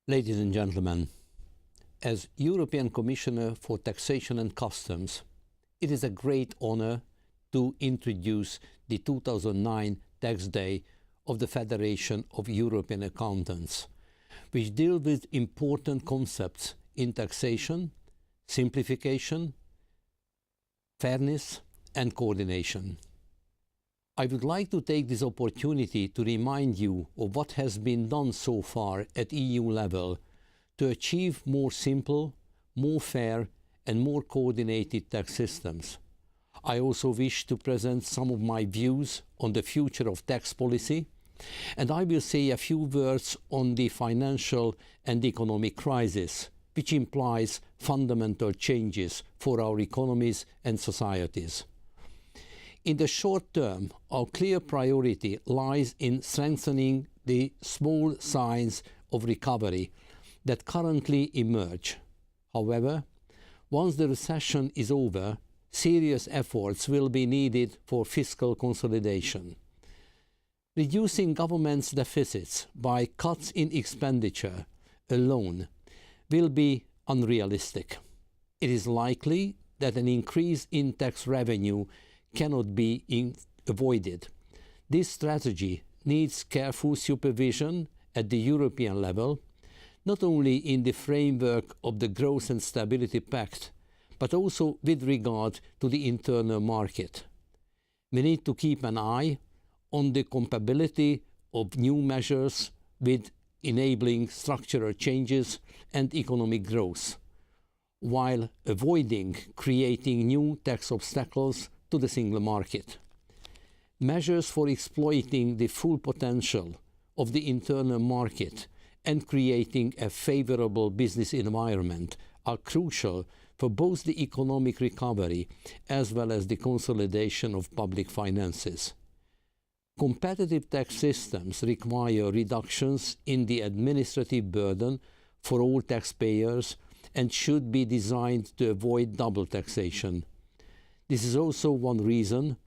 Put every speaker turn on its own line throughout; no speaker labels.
Ladies and gentlemen, as European Commissioner for Taxation and Customs, it is a great honor to introduce the 2009 Tax Day of the Federation of European Accountants, which deal with important concepts in taxation, simplification, fairness and coordination. I would like to take this opportunity to remind you of what has been done so far at EU level to achieve more simple, more fair and more coordinated tax systems. I also wish to present some of my views on the future of tax policy, and I will say a few words on the financial and economic crisis, which implies fundamental changes for our economies and societies. In the short term, our clear priority lies in strengthening the small signs of recovery that currently emerge. However, once the recession is over, serious efforts will be needed for fiscal consolidation. Reducing government's deficits by cuts in expenditure alone will be unrealistic. It is likely that an increase in tax revenue cannot be avoided. This strategy needs careful supervision at the European level, not only in the framework of the Growth and Stability Pact, but also with regard to the internal market. We need to keep an eye on the compatibility of new measures with enabling structural changes and economic growth, while avoiding creating new tax obstacles to the single market. Measures for exploiting the full potential of the internal market and creating a favorable business environment are crucial for both the economic recovery as well as the consolidation of public finances. Competitive tax systems require reductions in the administrative burden for all taxpayers and should be designed to avoid double taxation. This is also one reason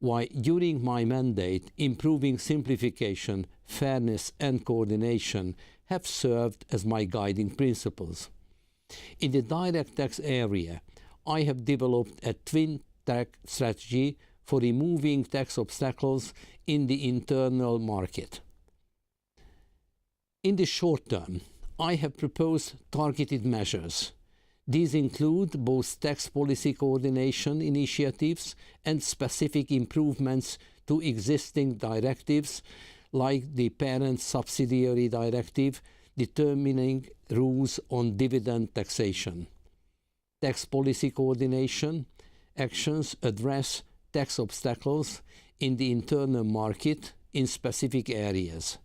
why, during my mandate, improving simplification, fairness and coordination have served as my guiding principles. In the direct tax area, I have developed a twin-track strategy for removing tax obstacles in the internal market. In the short term, I have proposed targeted measures. These include both tax policy coordination initiatives and specific improvements to existing directives, like the Parent Subsidiary Directive, determining rules on dividend taxation. Tax policy coordination actions address tax obstacles in the internal market in specific areas.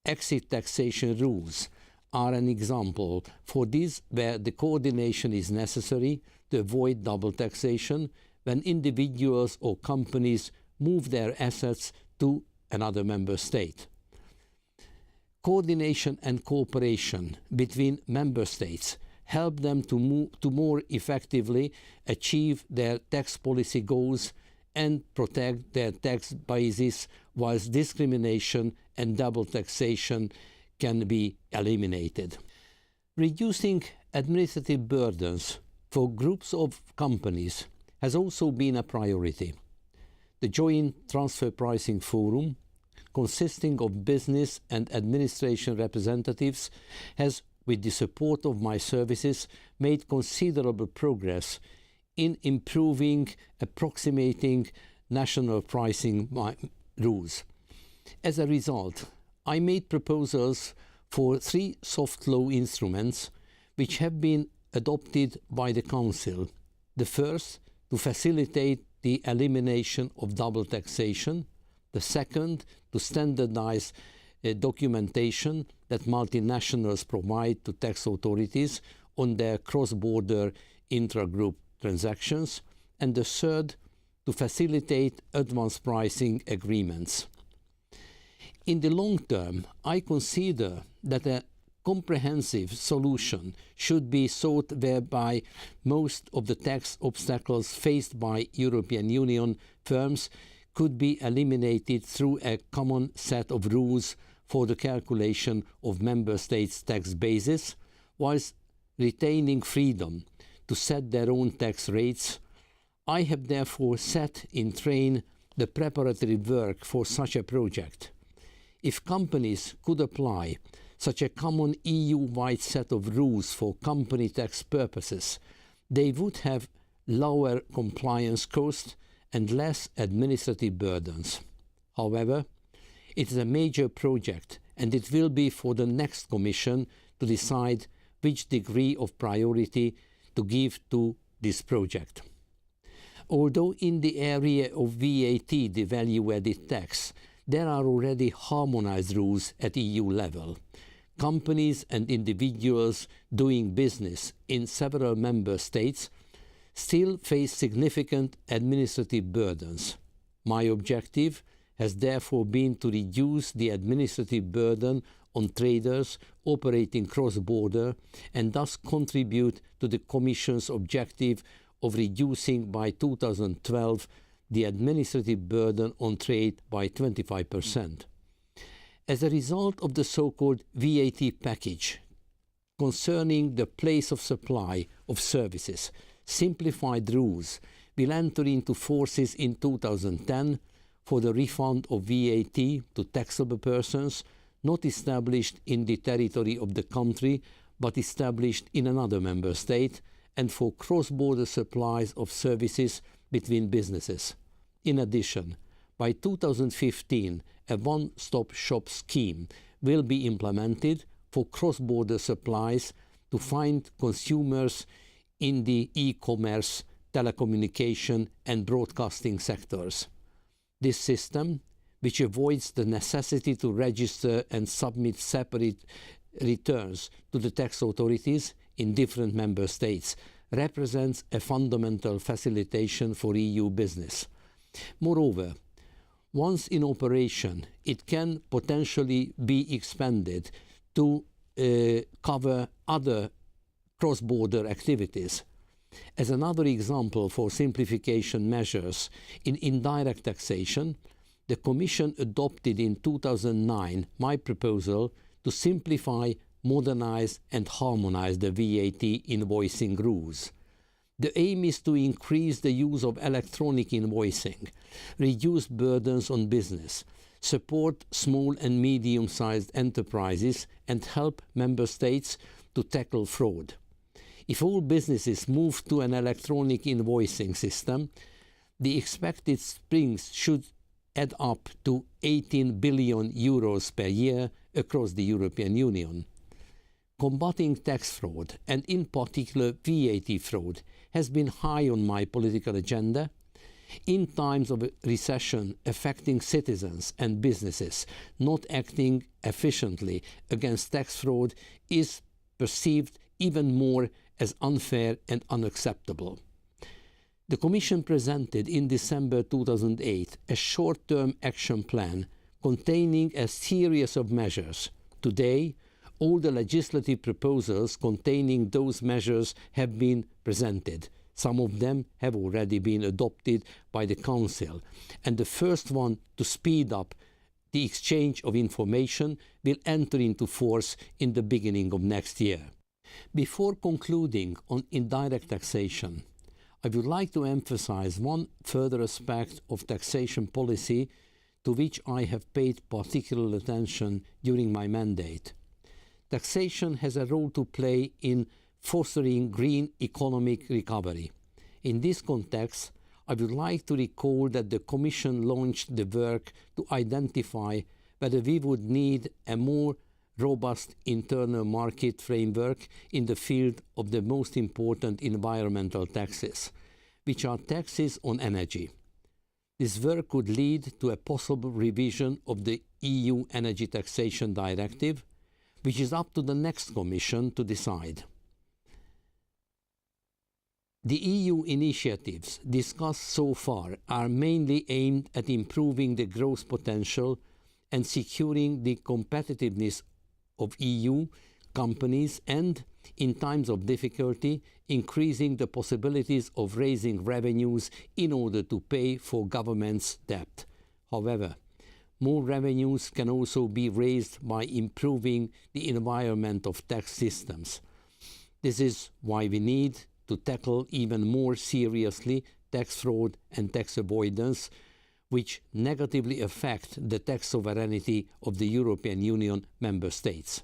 Exit taxation rules are an example for this, where the coordination is necessary to avoid double taxation when individuals or companies move their assets to another member state. Coordination and cooperation between member states help them to more effectively achieve their tax policy goals and protect their tax bases, whilst discrimination and double taxation can be eliminated. Reducing administrative burdens for groups of companies has also been a priority. The Joint Transfer Pricing Forum, consisting of business and administration representatives, has, with the support of my services, made considerable progress in improving approximating national pricing rules. As a result, I made proposals for 3 soft law instruments which have been adopted by the Council. The first, to facilitate the elimination of double taxation. The second, to standardize documentation that multinationals provide to tax authorities on their cross-border intra-group transactions. And the third, to facilitate advance pricing agreements. In the long term, I consider that a comprehensive solution should be sought whereby most of the tax obstacles faced by European Union firms could be eliminated through a common set of rules for the calculation of member states' tax bases, whilst retaining freedom to set their own tax rates. I have therefore set in train the preparatory work for such a project. If companies could apply such a common EU-wide set of rules for company tax purposes, they would have lower compliance costs and less administrative burdens. However, it is a major project, and it will be for the next Commission to decide which degree of priority to give to this project. Although in the area of VAT, the value-added tax, there are already harmonized rules at EU level. Companies and individuals doing business in several member states still face significant administrative burdens. My objective has therefore been to reduce the administrative burden on traders operating cross-border and thus contribute to the Commission's objective of reducing by 2012 the administrative burden on trade by 25%. As a result of the so-called VAT package concerning the place of supply of services, simplified rules will enter into forces in 2010 for the refund of VAT to taxable persons not established in the territory of the country but established in another member state, and for cross-border supplies of services between businesses. In addition, by 2015, a one-stop shop scheme will be implemented for cross-border supplies to find consumers in the e-commerce, telecommunication and broadcasting sectors. This system, which avoids the necessity to register and submit separate returns to the tax authorities in different member states, represents a fundamental facilitation for EU business. Moreover, once in operation, it can potentially be expanded to cover other cross-border activities. As another example for simplification measures in indirect taxation, the Commission adopted in 2009 my proposal to simplify, modernize and harmonize the VAT invoicing rules. The aim is to increase the use of electronic invoicing, reduce burdens on business, support small and medium-sized enterprises and help member states to tackle fraud. If all businesses move to an electronic invoicing system, the expected savings should add up to 18 billion euros per year across the European Union. Combating tax fraud, and in particular VAT fraud, has been high on my political agenda. In times of recession affecting citizens and businesses, not acting efficiently against tax fraud is perceived even more as unfair and unacceptable. The Commission presented in December 2008 a short-term action plan containing a series of measures. Today, all the legislative proposals containing those measures have been presented. Some of them have already been adopted by the Council, and the first one to speed up the exchange of information will enter into force in the beginning of next year. Before concluding on indirect taxation, I would like to emphasize one further aspect of taxation policy to which I have paid particular attention during my mandate. Taxation has a role to play in fostering green economic recovery. In this context, I would like to recall that the Commission launched the work to identify whether we would need a more robust internal market framework in the field of the most important environmental taxes, which are taxes on energy. This work could lead to a possible revision of the EU Energy Taxation Directive, which is up to the next Commission to decide. The EU initiatives discussed so far are mainly aimed at improving the growth potential and securing the competitiveness of EU companies and, in times of difficulty, increasing the possibilities of raising revenues in order to pay for government's debt. However, More revenues can also be raised by improving the environment of tax systems. This is why we need to tackle even more seriously tax fraud and tax avoidance, which negatively affect the tax sovereignty of the European Union member states.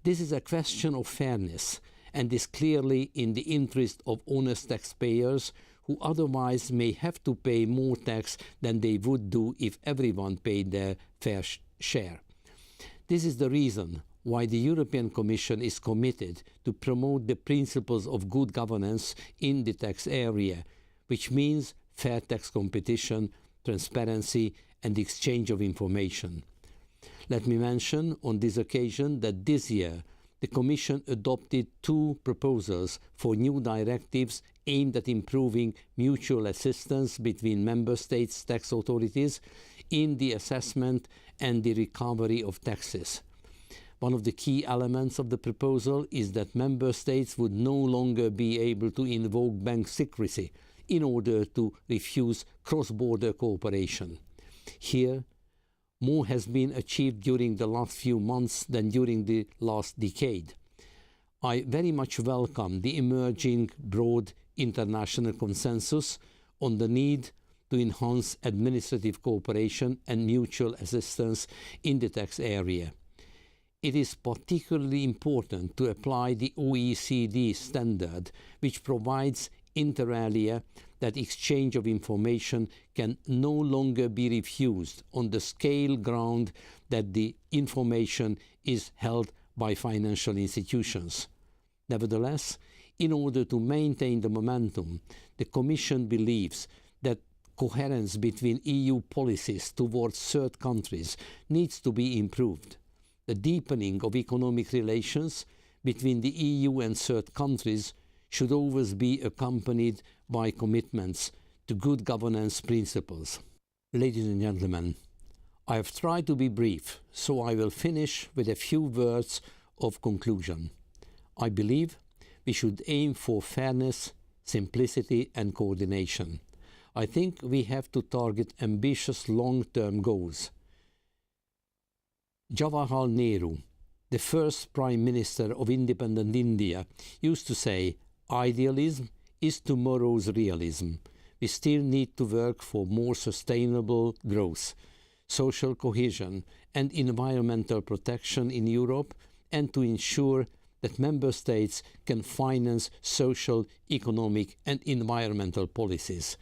This is a question of fairness and is clearly in the interest of honest taxpayers who otherwise may have to pay more tax than they would do if everyone paid their fair share. This is the reason why the European Commission is committed to promote the principles of good governance in the tax area, which means fair tax competition, transparency and exchange of information. Let me mention on this occasion that this year the Commission adopted 2 proposals for new directives aimed at improving mutual assistance between Member States' tax authorities in the assessment and the recovery of taxes. One of the key elements of the proposal is that Member States would no longer be able to invoke bank secrecy in order to refuse cross-border cooperation. Here, more has been achieved during the last few months than during the last decade. I very much welcome the emerging broad international consensus on the need to enhance administrative cooperation and mutual assistance in the tax area. It is particularly important to apply the OECD standard, which provides inter alia that exchange of information can no longer be refused on the scale ground that the information is held by financial institutions. Nevertheless, in order to maintain the momentum, the Commission believes that coherence between EU policies towards third countries needs to be improved. The deepening of economic relations between the EU and third countries should always be accompanied by commitments to good governance principles. Ladies and gentlemen, I have tried to be brief, so I will finish with a few words of conclusion. I believe we should aim for fairness, simplicity and coordination. I think we have to target ambitious long-term goals. Jawaharlal Nehru, the first Prime Minister of independent India, used to say, "Idealism is tomorrow's realism." We still need to work for more sustainable growth, social cohesion and environmental protection in Europe, and to ensure that Member States can finance social, economic and environmental policies.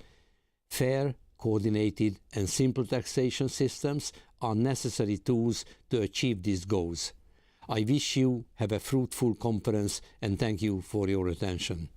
Fair, coordinated and simple taxation systems are necessary tools to achieve these goals. I wish you have a fruitful conference and thank you for your attention.